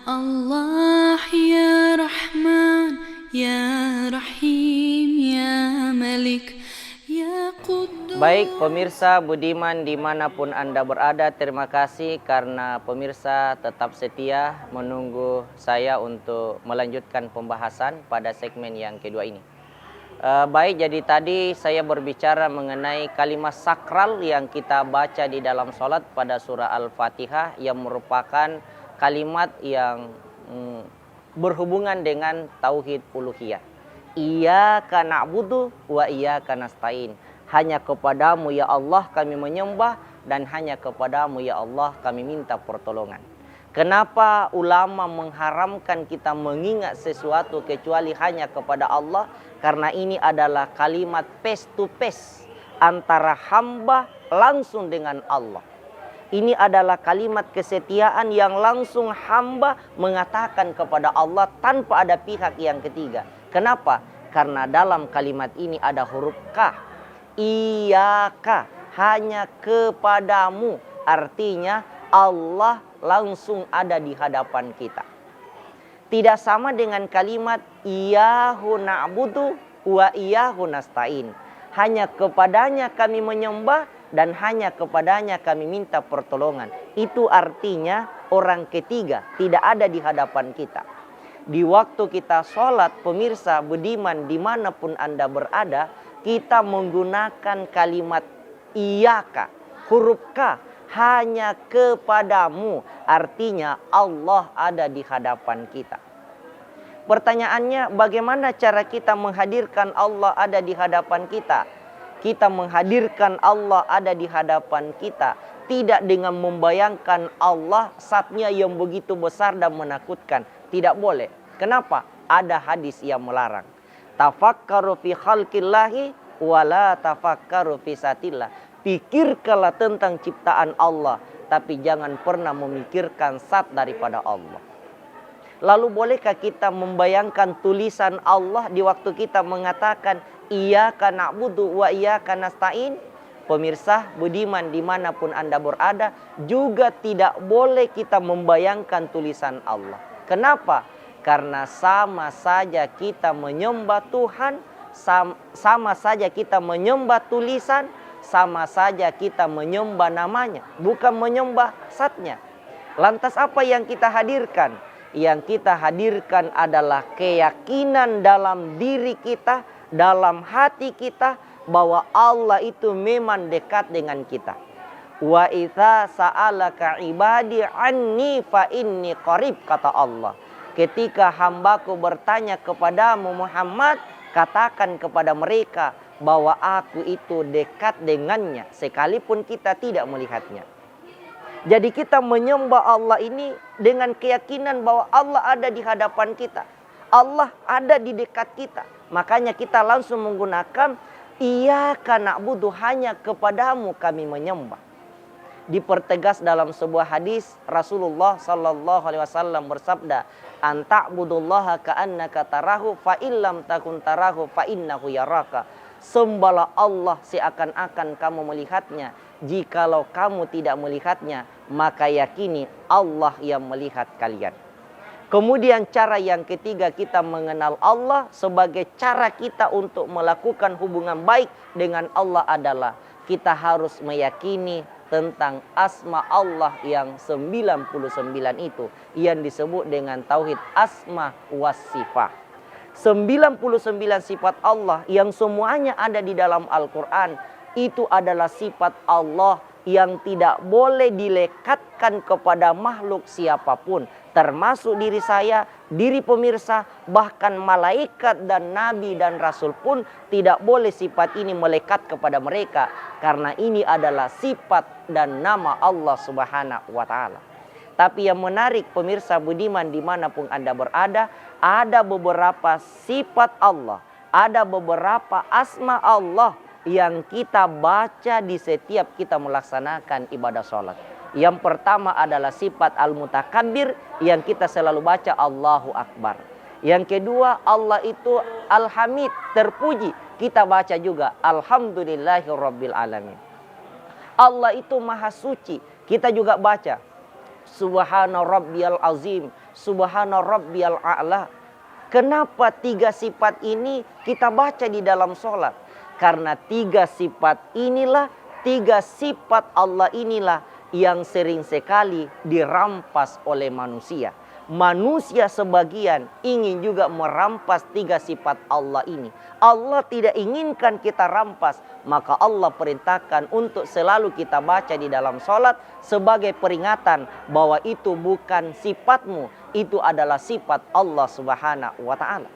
Allah ya Rahman ya Rahim ya Malik ya Quddus. Baik pemirsa budiman dimanapun Anda berada, terima kasih karena pemirsa tetap setia menunggu saya untuk melanjutkan pembahasan pada segmen yang kedua ini. Baik, jadi tadi saya berbicara mengenai kalimat sakral yang kita baca di dalam sholat pada surah Al-Fatihah, yang merupakan kalimat yang berhubungan dengan tauhid uluhiyah. Iyyaka na'budu wa iyyaka nasta'in. Hanya kepadamu ya Allah kami menyembah, dan hanya kepadamu ya Allah kami minta pertolongan. Kenapa ulama mengharamkan kita mengingat sesuatu kecuali hanya kepada Allah? Karena ini adalah kalimat face to face antara hamba langsung dengan Allah. Ini adalah kalimat kesetiaan yang langsung hamba mengatakan kepada Allah tanpa ada pihak yang ketiga. Kenapa? Karena dalam kalimat ini ada huruf K. Iyaka, hanya kepadamu. Artinya Allah langsung ada di hadapan kita. Tidak sama dengan kalimat Iyyahu na'budu wa iyyahu nasta'in. Hanya kepadanya kami menyembah dan hanya kepadanya kami minta pertolongan. Itu artinya orang ketiga tidak ada di hadapan kita. Di waktu kita sholat, pemirsa budiman dimanapun Anda berada, kita menggunakan kalimat Iyyaka, huruf K, hanya kepadamu. Artinya Allah ada di hadapan kita. Pertanyaannya, bagaimana cara kita menghadirkan Allah ada di hadapan kita? Kita menghadirkan Allah ada di hadapan kita tidak dengan membayangkan Allah zatnya yang begitu besar dan menakutkan. Tidak boleh. Kenapa? Ada hadis yang melarang. Tafakkaru fi khalqillahi wala tafakkaru fi zatillah. Pikirkanlah tentang ciptaan Allah, tapi jangan pernah memikirkan zat daripada Allah. Lalu bolehkah kita membayangkan tulisan Allah di waktu kita mengatakan Iyyaka na'budu wa iyyaka nasta'in? Pemirsa budiman dimanapun Anda berada, juga tidak boleh kita membayangkan tulisan Allah. Kenapa? Karena sama saja kita menyembah Tuhan, sama saja kita menyembah tulisan, sama saja kita menyembah namanya, bukan menyembah zatnya. Lantas apa yang kita hadirkan? Yang kita hadirkan adalah keyakinan dalam diri kita, dalam hati kita, bahwa Allah itu memang dekat dengan kita. Wa idza sa'alaka ibadi anni fa inni qarib, kata Allah. Ketika hambaku bertanya kepadamu Muhammad, katakan kepada mereka bahwa aku itu dekat dengannya, sekalipun kita tidak melihatnya. Jadi kita menyembah Allah ini dengan keyakinan bahwa Allah ada di hadapan kita. Allah ada di dekat kita. Makanya kita langsung menggunakan Iyyaka na'budu, hanya kepadamu kami menyembah. Dipertegas dalam sebuah hadis, Rasulullah sallallahu alaihi wasallam bersabda, "Anta'budullaha ka'annaka tarahu fa illam takun tarahu fa innahu yaraka." Sembahlah Allah seakan-akan kamu melihatnya. Jikalau kamu tidak melihatnya, maka yakini Allah yang melihat kalian. Kemudian cara yang ketiga kita mengenal Allah sebagai cara kita untuk melakukan hubungan baik dengan Allah adalah kita harus meyakini tentang asma Allah yang 99 itu, yang disebut dengan tauhid asma was sifat. 99 sifat Allah yang semuanya ada di dalam Al-Quran, itu adalah sifat Allah yang tidak boleh dilekatkan kepada makhluk siapapun, termasuk diri saya, diri pemirsa, bahkan malaikat dan nabi dan rasul pun tidak boleh sifat ini melekat kepada mereka, karena ini adalah sifat dan nama Allah Subhanahu wa ta'ala. Tapi yang menarik pemirsa budiman dimanapun Anda berada, ada beberapa sifat Allah, ada beberapa asma Allah yang kita baca di setiap kita melaksanakan ibadah sholat. Yang pertama adalah sifat al-mutakabbir yang kita selalu baca Allahu Akbar. Yang kedua, Allah itu al-hamid, terpuji. Kita baca juga Alhamdulillahirabbil alamin. Allah itu maha suci. Kita juga baca Subhana rabbiyal azim, subhana rabbiyal a'la. Kenapa 3 sifat ini kita baca di dalam sholat? Karena 3 sifat inilah, 3 sifat Allah inilah yang sering sekali dirampas oleh manusia. Manusia sebagian ingin juga merampas 3 sifat Allah ini. Allah tidak inginkan kita rampas, maka Allah perintahkan untuk selalu kita baca di dalam sholat sebagai peringatan bahwa itu bukan sifatmu, itu adalah sifat Allah Subhanahu wa ta'ala.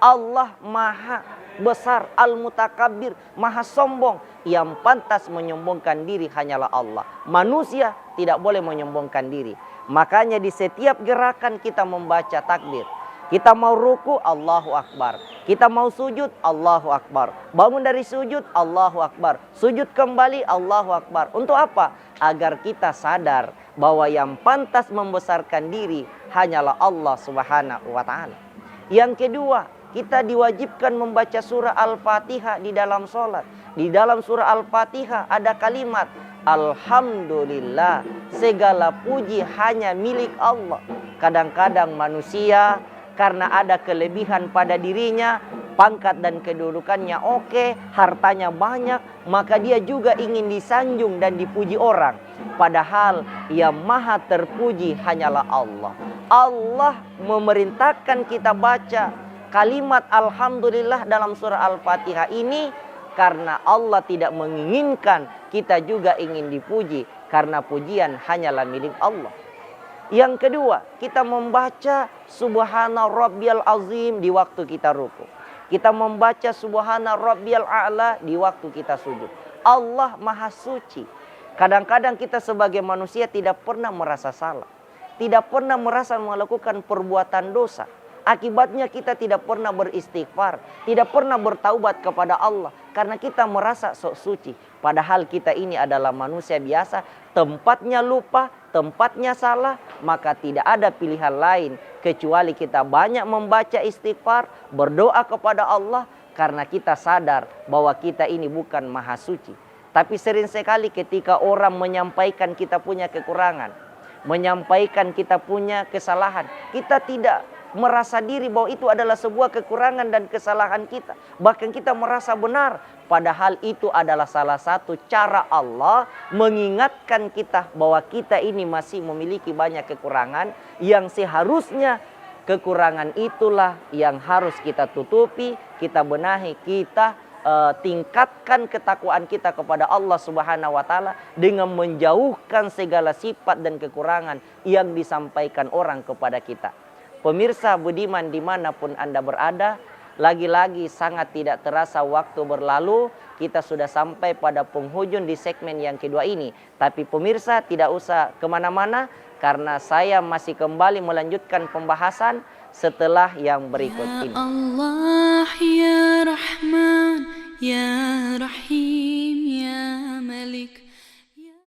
Allah maha besar, al-mutakabbir, maha sombong. Yang pantas menyombongkan diri hanyalah Allah. Manusia tidak boleh menyombongkan diri. Makanya di setiap gerakan kita membaca takbir. Kita mau ruku, Allahu Akbar. Kita mau sujud, Allahu Akbar. Bangun dari sujud, Allahu Akbar. Sujud kembali, Allahu Akbar. Untuk apa? Agar kita sadar bahwa yang pantas membesarkan diri hanyalah Allah Subhanahu wa ta'ala. Yang kedua, kita diwajibkan membaca surah Al-Fatihah di dalam sholat. Di dalam surah Al-Fatihah ada kalimat Alhamdulillah, segala puji hanya milik Allah. Kadang-kadang manusia karena ada kelebihan pada dirinya, pangkat dan kedudukannya oke, hartanya banyak, maka dia juga ingin disanjung dan dipuji orang. Padahal yang maha terpuji hanyalah Allah. Allah memerintahkan kita baca kalimat Alhamdulillah dalam surah Al-Fatihah ini karena Allah tidak menginginkan kita juga ingin dipuji, karena pujian hanyalah milik Allah. Yang kedua, kita membaca Subhana Rabbiyal Azim di waktu kita ruku. Kita membaca Subhana Rabbiyal A'la di waktu kita sujud. Allah maha suci. Kadang-kadang kita sebagai manusia tidak pernah merasa salah, tidak pernah merasa melakukan perbuatan dosa. Akibatnya kita tidak pernah beristighfar, tidak pernah bertaubat kepada Allah karena kita merasa sok suci. Padahal kita ini adalah manusia biasa, tempatnya lupa, tempatnya salah, maka tidak ada pilihan lain kecuali kita banyak membaca istighfar, berdoa kepada Allah karena kita sadar bahwa kita ini bukan maha suci. Tapi sering sekali ketika orang menyampaikan kita punya kekurangan, menyampaikan kita punya kesalahan, kita tidak merasa diri bahwa itu adalah sebuah kekurangan dan kesalahan kita. Bahkan kita merasa benar. Padahal itu adalah salah satu cara Allah mengingatkan kita bahwa kita ini masih memiliki banyak kekurangan. Yang seharusnya kekurangan itulah yang harus kita tutupi, kita benahi, kita tingkatkan ketakwaan kita kepada Allah Subhanahu wa ta'ala dengan menjauhkan segala sifat dan kekurangan yang disampaikan orang kepada kita. Pemirsa budiman dimanapun Anda berada, lagi-lagi sangat tidak terasa waktu berlalu. Kita sudah sampai pada penghujung di segmen yang kedua ini. Tapi pemirsa tidak usah kemana-mana, karena saya masih kembali melanjutkan pembahasan setelah yang berikut ini. Ya Allah, Ya Rahman, Ya